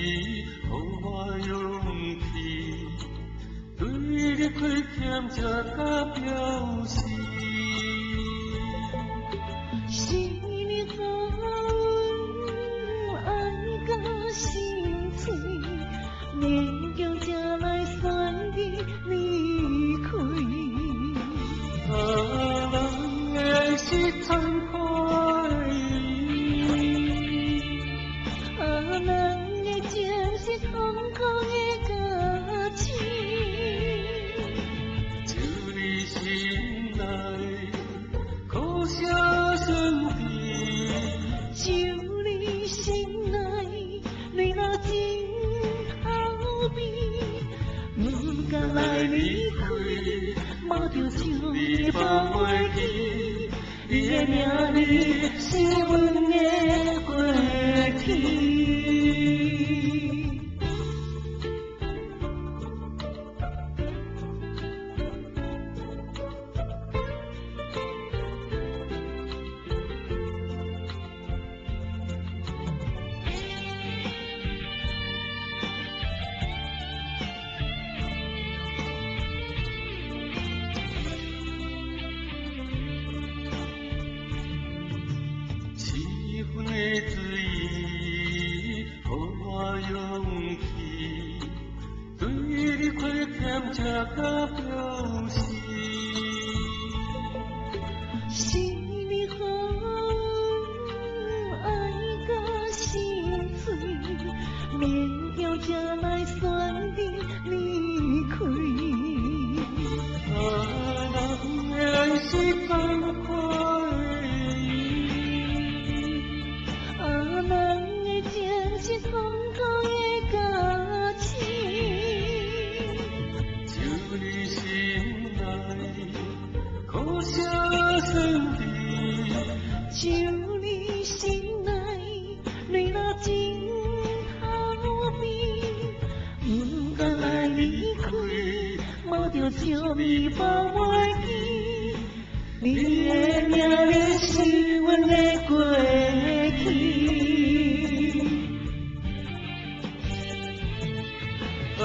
予我勇气，对你亏欠这个表示。是你给阮爱到心碎，勉强才来选你离开。人的爱是残酷的，人的情是痛苦的假痴。就你心内苦涩酸甜，就你心内泪流真后味，不敢来离开，摸着将你放袂记，你的名字是阮的过去。七分的醉意，予我勇气，对你亏欠这个表示。是你给阮爱到心碎，勉强才来选你离开。人的爱是残酷的，人的情是痛苦的假痴。就你心内苦涩酸甜，就你心内泪流真后味，不敢来离开，摸着将你放袂记，你的名字是阮的过去。人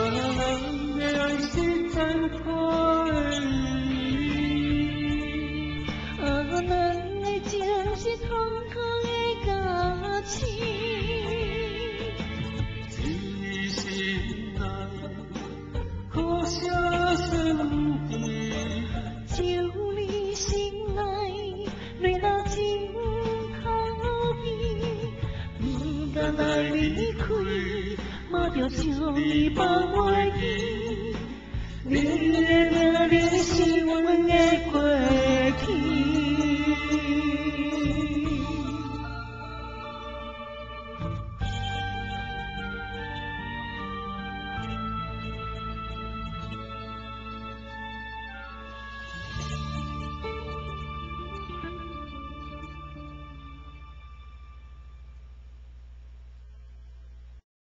的爱是残酷的，人的情是痛苦的假痴。就你心内苦涩酸甜，就你心内泪流真后味，不敢来离开，摸着将你放袂记，你的名字是阮的过